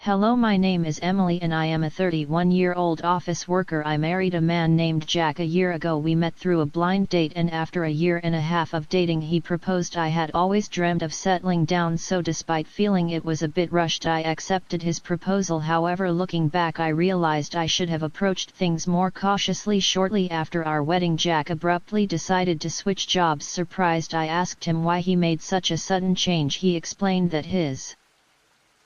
Hello, my name is Emily and I am a 31-year-old office worker. I married a man named Jack a year ago. We met through a blind date and after a year and a half of dating he proposed. I had always dreamt of settling down, so despite feeling it was a bit rushed I accepted his proposal. However, looking back I realized I should have approached things more cautiously. Shortly after our wedding, Jack abruptly decided to switch jobs. Surprised, I asked him why he made such a sudden change. He explained that his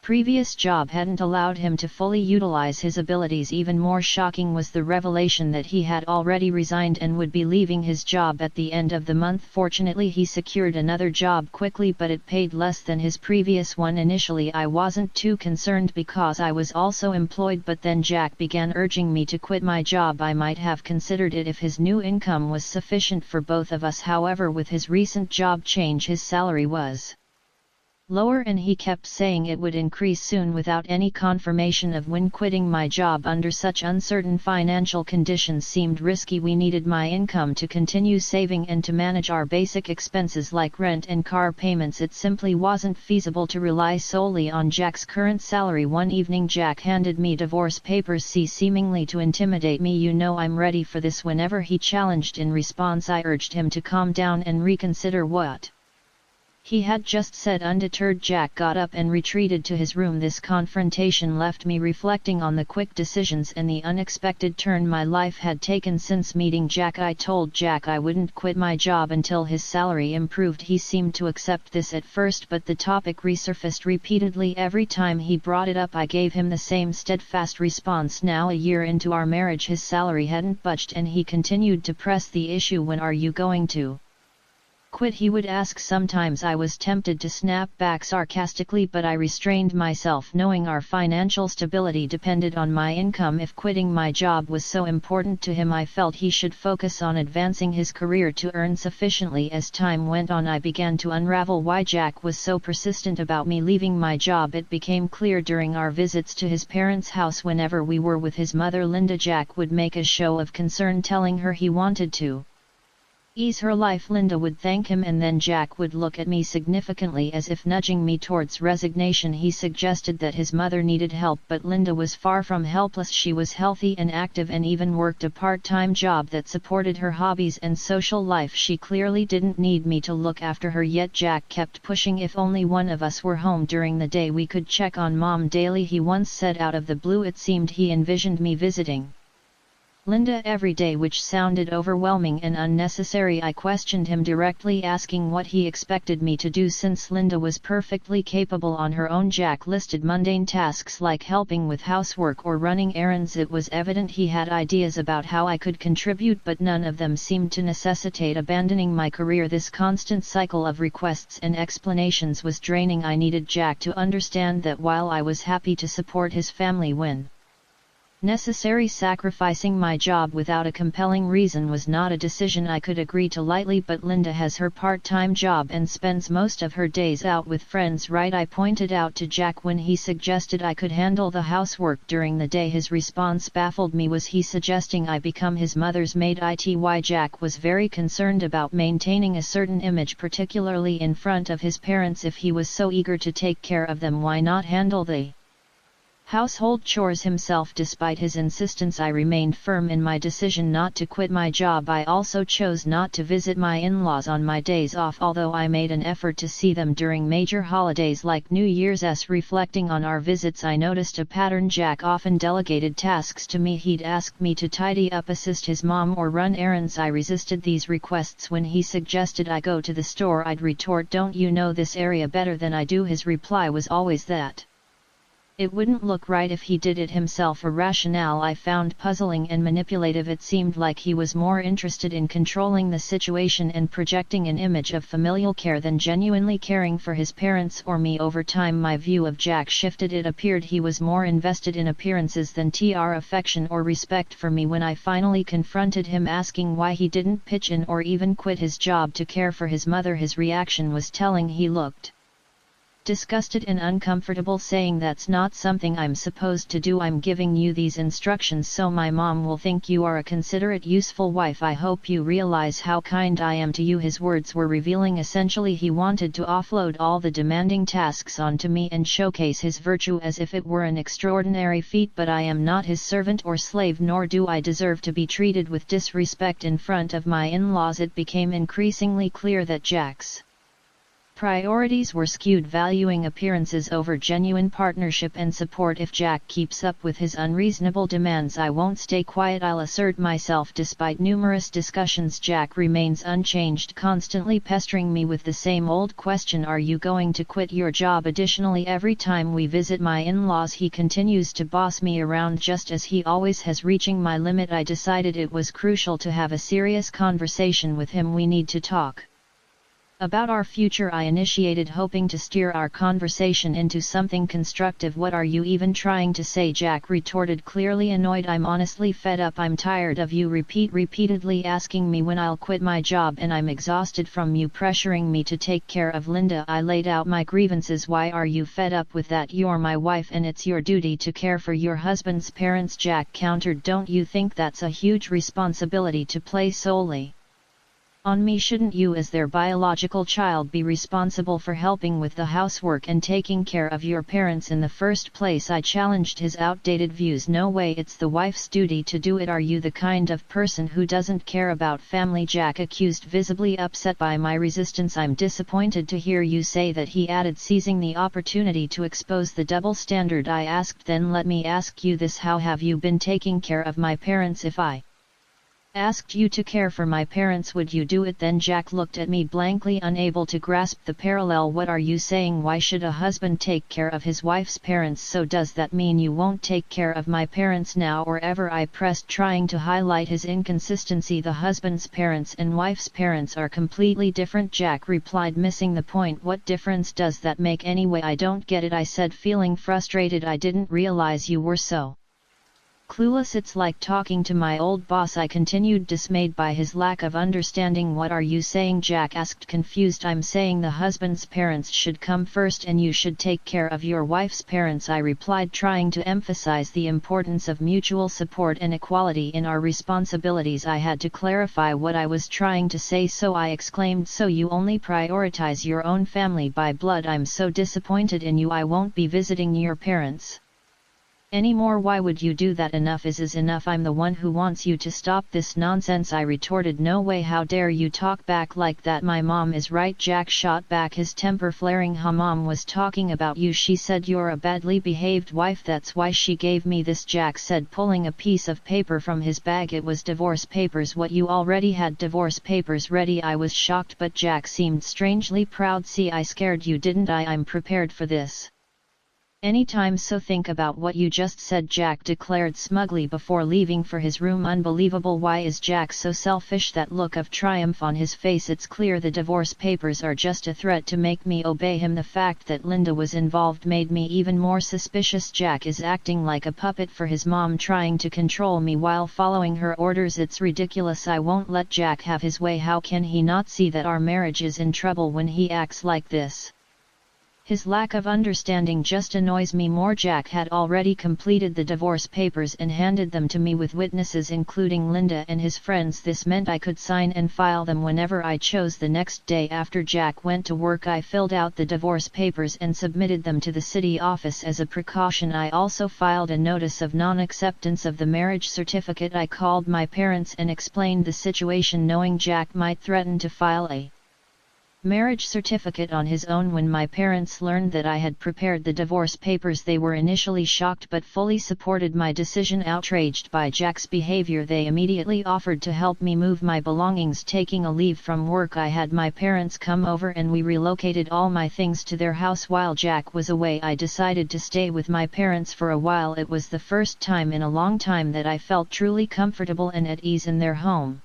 previous job hadn't allowed him to fully utilize his abilities. Even more shocking was the revelation that he had already resigned and would be leaving his job at the end of the month. Fortunately, he secured another job quickly, but it paid less than his previous one. Initially I wasn't too concerned because I was also employed, but then Jack began urging me to quit my job. I might have considered it if his new income was sufficient for both of us. However, with his recent job change his salary was lower and he kept saying it would increase soon without any confirmation of when. Quitting my job under such uncertain financial conditions seemed risky. We needed my income to continue saving and to manage our basic expenses like rent and car payments. It simply wasn't feasible to rely solely on Jack's current salary. One evening Jack handed me divorce papers, seemingly to intimidate me. "You know I'm ready for this." Whenever he challenged. In response I urged him to calm down and reconsider what he had just said. Undeterred, Jack got up and retreated to his room. This confrontation left me reflecting on the quick decisions and the unexpected turn my life had taken since meeting Jack. I told Jack I wouldn't quit my job until his salary improved. He seemed to accept this at first, but the topic resurfaced repeatedly. Every time he brought it up I gave him the same steadfast response. Now, a year into our marriage, his salary hadn't budged and he continued to press the issue. "When are you going to quit?" he would ask. Sometimes I was tempted to snap back sarcastically, but I restrained myself, knowing our financial stability depended on my income. If quitting my job was so important to him, I felt he should focus on advancing his career to earn sufficiently. As time went on I began to unravel why Jack was so persistent about me leaving my job. It became clear during our visits to his parents' house. Whenever we were with his mother Linda, Jack would make a show of concern, telling her he wanted to ease her life. Linda would thank him and then Jack would look at me significantly as if nudging me towards resignation. He suggested that his mother needed help, but Linda was far from helpless. She was healthy and active and even worked a part-time job that supported her hobbies and social life. She clearly didn't need me to look after her, yet Jack kept pushing. "If only one of us were home during the day, we could check on Mom daily," he once said. Out of the blue it seemed he envisioned me visiting Linda every day, which sounded overwhelming and unnecessary. I questioned him directly, asking what he expected me to do since Linda was perfectly capable on her own. Jack listed mundane tasks like helping with housework or running errands. It was evident he had ideas about how I could contribute, but none of them seemed to necessitate abandoning my career. This constant cycle of requests and explanations was draining. I needed Jack to understand that while I was happy to support his family when necessary, sacrificing my job without a compelling reason was not a decision I could agree to lightly. "But Linda has her part-time job and spends most of her days out with friends, right?" I pointed out to Jack when he suggested I could handle the housework during the day. His response baffled me. Was he suggesting I become his mother's maid? Jack was very concerned about maintaining a certain image, particularly in front of his parents. If he was so eager to take care of them, why not handle the household chores himself? Despite his insistence, I remained firm in my decision not to quit my job. I also chose not to visit my in-laws on my days off, although I made an effort to see them during major holidays like New Year's. Reflecting on our visits, I noticed a pattern. Jack often delegated tasks to me. He'd ask me to tidy up, assist his mom, or run errands. I resisted these requests. When he suggested I go to the store, I'd retort, "Don't you know this area better than I do?" His reply was always that it wouldn't look right if he did it himself, a rationale I found puzzling and manipulative. It seemed like he was more interested in controlling the situation and projecting an image of familial care than genuinely caring for his parents or me. Over time, my view of Jack shifted. It appeared he was more invested in appearances than affection or respect for me. When I finally confronted him asking why he didn't pitch in or even quit his job to care for his mother, his reaction was telling. He looked disgusted and uncomfortable, saying that's not something I'm supposed to do. I'm giving you these instructions so my mom will think you are a considerate, useful wife. I hope you realize how kind I am to you. His words were revealing. Essentially he wanted to offload all the demanding tasks onto me and showcase his virtue as if it were an extraordinary feat, but I am not his servant or slave, nor do I deserve to be treated with disrespect in front of my in-laws. It became increasingly clear that Jack's priorities were skewed, valuing appearances over genuine partnership and support. If Jack keeps up with his unreasonable demands, I won't stay quiet. I'll assert myself. Despite numerous discussions, Jack remains unchanged, constantly pestering me with the same old question: are you going to quit your job? Additionally, every time we visit my in-laws, he continues to boss me around just as he always has. Reaching my limit, I decided it was crucial to have a serious conversation with him. We need to talk about our future, I initiated, hoping to steer our conversation into something constructive. What are you even trying to say? Jack retorted, clearly annoyed. I'm honestly fed up. I'm tired of you repeatedly asking me when I'll quit my job, and I'm exhausted from you pressuring me to take care of Linda. I laid out my grievances. Why are you fed up with that? You're my wife and it's your duty to care for your husband's parents, Jack countered. Don't you think that's a huge responsibility to place solely on me? Shouldn't you, as their biological child, be responsible for helping with the housework and taking care of your parents in the first place? I challenged his outdated views. No way, it's the wife's duty to do it. Are you the kind of person who doesn't care about family? Jack accused, visibly upset by my resistance. I'm disappointed to hear you say that, he added, seizing the opportunity to expose the double standard. I asked, then let me ask you this: how have you been taking care of my parents? If I asked you to care for my parents, would you do it then? Jack looked at me blankly, unable to grasp the parallel. What are you saying? Why should a husband take care of his wife's parents? So does that mean you won't take care of my parents now or ever? I pressed, trying to highlight his inconsistency. The husband's parents and wife's parents are completely different, Jack replied, missing the point. What difference does that make anyway? I don't get it, I said, feeling frustrated. I didn't realize you were so clueless. It's like talking to my old boss, I continued, dismayed by his lack of understanding. What are you saying? Jack asked, confused. I'm saying the husband's parents should come first and you should take care of your wife's parents, I replied, trying to emphasize the importance of mutual support and equality in our responsibilities. I had to clarify what I was trying to say, so I exclaimed, so you only prioritize your own family by blood? I'm so disappointed in you. I won't be visiting your parents anymore. Why would you do that? Enough is enough. I'm the one who wants you to stop this nonsense, I retorted. No way, how dare you talk back like that? My mom is right, Jack shot back, his temper flaring. Her mom was talking about you. She said you're a badly behaved wife, that's why she gave me this, Jack said, pulling a piece of paper from his bag. It was divorce papers. What, you already had divorce papers ready? I was shocked, but Jack seemed strangely proud. See, I scared you, didn't I? I'm prepared for this anytime, so think about what you just said, Jack declared smugly before leaving for his room. Unbelievable. Why is Jack so selfish? That look of triumph on his face. It's clear the divorce papers are just a threat to make me obey him. The fact that Linda was involved made me even more suspicious. Jack is acting like a puppet for his mom, trying to control me while following her orders. It's ridiculous. I won't let Jack have his way. How can he not see that our marriage is in trouble when he acts like this? His lack of understanding just annoys me more. Jack had already completed the divorce papers and handed them to me with witnesses including Linda and his friends. This meant I could sign and file them whenever I chose. The next day after Jack went to work, I filled out the divorce papers and submitted them to the city office. As a precaution, I also filed a notice of non-acceptance of the marriage certificate. I called my parents and explained the situation, knowing Jack might threaten to file a marriage certificate on his own. When my parents learned that I had prepared the divorce papers, they were initially shocked but fully supported my decision. Outraged by Jack's behavior, they immediately offered to help me move my belongings. Taking a leave from work, I had my parents come over and we relocated all my things to their house. While Jack was away, I decided to stay with my parents for a while. It was the first time in a long time that I felt truly comfortable and at ease in their home.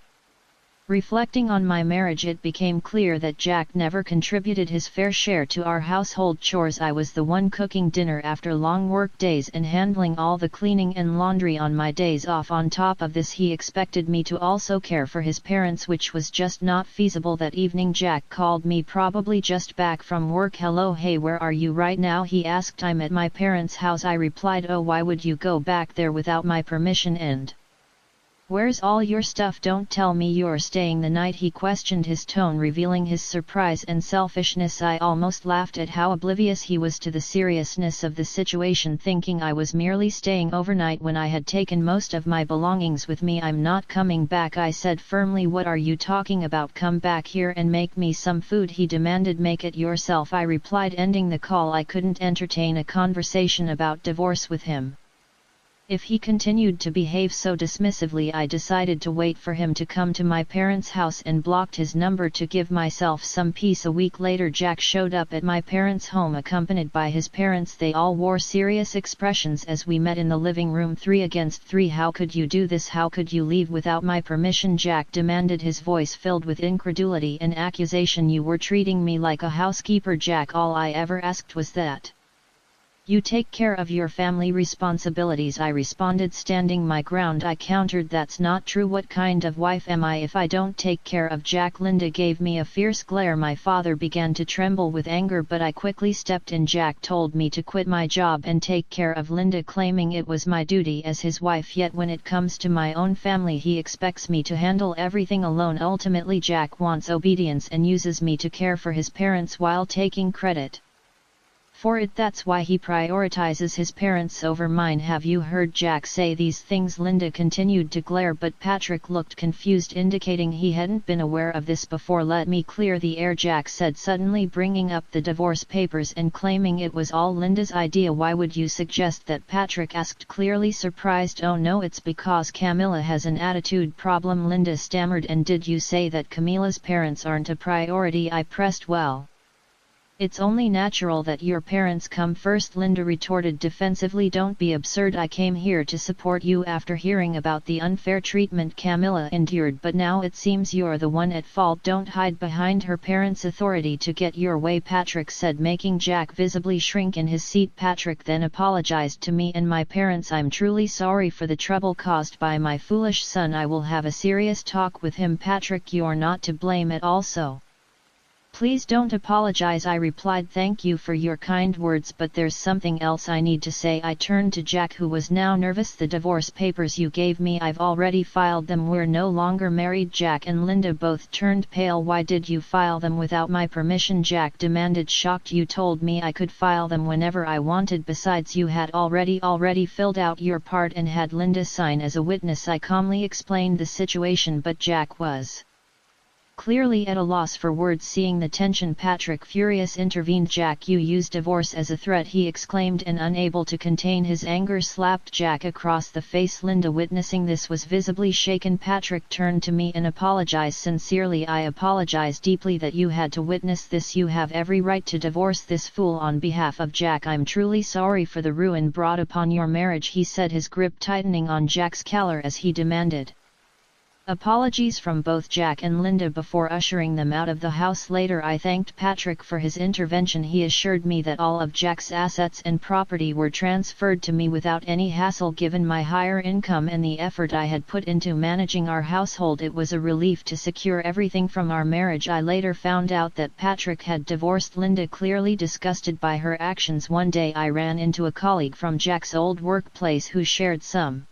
Reflecting on my marriage, it became clear that Jack never contributed his fair share to our household chores. I was the one cooking dinner after long work days and handling all the cleaning and laundry on my days off. On top of this, he expected me to also care for his parents, which was just not feasible. That evening Jack called me, probably just back from work. "Hello, hey, where are you right now?" he asked. "I'm at my parents' house," I replied. "Oh, why would you go back there without my permission, and where's all your stuff? Don't tell me you're staying the night?" he questioned, his tone revealing his surprise and selfishness. I almost laughed at how oblivious he was to the seriousness of the situation, thinking I was merely staying overnight when I had taken most of my belongings with me. "I'm not coming back," I said firmly. "What are you talking about? Come back here and make me some food," he demanded. "Make it yourself," I replied, ending the call. I couldn't entertain a conversation about divorce with him. If he continued to behave so dismissively, I decided to wait for him to come to my parents' house and blocked his number to give myself some peace. A week later, Jack showed up at my parents' home accompanied by his parents. They all wore serious expressions as we met in the living room. 3 against 3. "How could you do this? How could you leave without my permission?" Jack demanded, his voice filled with incredulity and accusation. "You were treating me like a housekeeper, Jack. All I ever asked was that you take care of your family responsibilities," I responded, standing my ground. I countered, "That's not true. What kind of wife am I if I don't take care of Jack?" Linda gave me a fierce glare. My father began to tremble with anger, but I quickly stepped in. Jack told me to quit my job and take care of Linda, claiming it was my duty as his wife, yet when it comes to my own family he expects me to handle everything alone. Ultimately, Jack wants obedience and uses me to care for his parents while taking credit for it. That's why he prioritizes his parents over mine. Have you heard Jack say these things?" Linda continued to glare, but Patrick looked confused, indicating he hadn't been aware of this before. "Let me clear the air," Jack said, suddenly bringing up the divorce papers and claiming it was all Linda's idea. "Why would you suggest that?" Patrick asked, clearly surprised. "Oh no, it's because Camilla has an attitude problem," Linda stammered. "And did you say that Camilla's parents aren't a priority?" I pressed. "Well, it's only natural that your parents come first," Linda retorted defensively. "Don't be absurd. I came here to support you after hearing about the unfair treatment Camilla endured, but now it seems you're the one at fault. Don't hide behind her parents' authority to get your way," Patrick said, making Jack visibly shrink in his seat. Patrick then apologized to me and my parents. "I'm truly sorry for the trouble caused by my foolish son. I will have a serious talk with him." "Patrick, you're not to blame at all, so please don't apologize," I replied. "Thank you for your kind words, but there's something else I need to say." I turned to Jack, who was now nervous. "The divorce papers you gave me, I've already filed them. We're no longer married." Jack and Linda both turned pale. "Why did you file them without my permission?" Jack demanded, shocked. "You told me I could file them whenever I wanted. Besides, you had already filled out your part and had Linda sign as a witness." I calmly explained the situation, but Jack was clearly at a loss for words. Seeing the tension, Patrick, furious, intervened. "Jack, you use divorce as a threat," he exclaimed, and unable to contain his anger slapped Jack across the face. Linda, witnessing this, was visibly shaken. Patrick turned to me and apologized sincerely. "I apologize deeply that you had to witness this. You have every right to divorce this fool." "On behalf of Jack, I'm truly sorry for the ruin brought upon your marriage," he said, his grip tightening on Jack's collar as he demanded apologies from both Jack and Linda before ushering them out of the house. Later, I thanked Patrick for his intervention. He assured me that all of Jack's assets and property were transferred to me without any hassle. Given my higher income and the effort I had put into managing our household, it was a relief to secure everything from our marriage. I later found out that Patrick had divorced Linda. Clearly disgusted by her actions, one day I ran into a colleague from Jack's old workplace who shared some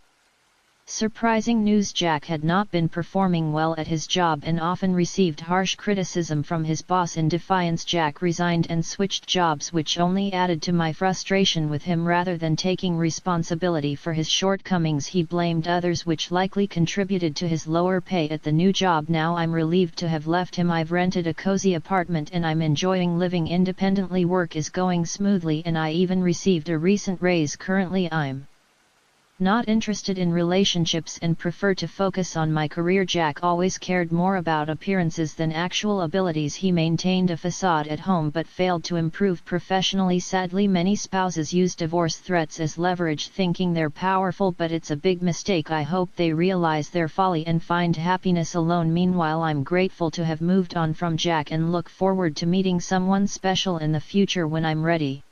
surprising news. Jack had not been performing well at his job and often received harsh criticism from his boss. In defiance, Jack resigned and switched jobs, which only added to my frustration with him. Rather than taking responsibility for his shortcomings, he blamed others, which likely contributed to his lower pay at the new job. Now I'm relieved to have left him. I've rented a cozy apartment and I'm enjoying living independently. Work is going smoothly and I even received a recent raise. Currently I'm Not interested in relationships and prefer to focus on my career. Jack always cared more about appearances than actual abilities. He maintained a facade at home but failed to improve professionally. Sadly, many spouses use divorce threats as leverage, thinking they're powerful, but it's a big mistake. I hope they realize their folly and find happiness alone. Meanwhile, I'm grateful to have moved on from Jack and look forward to meeting someone special in the future when I'm ready.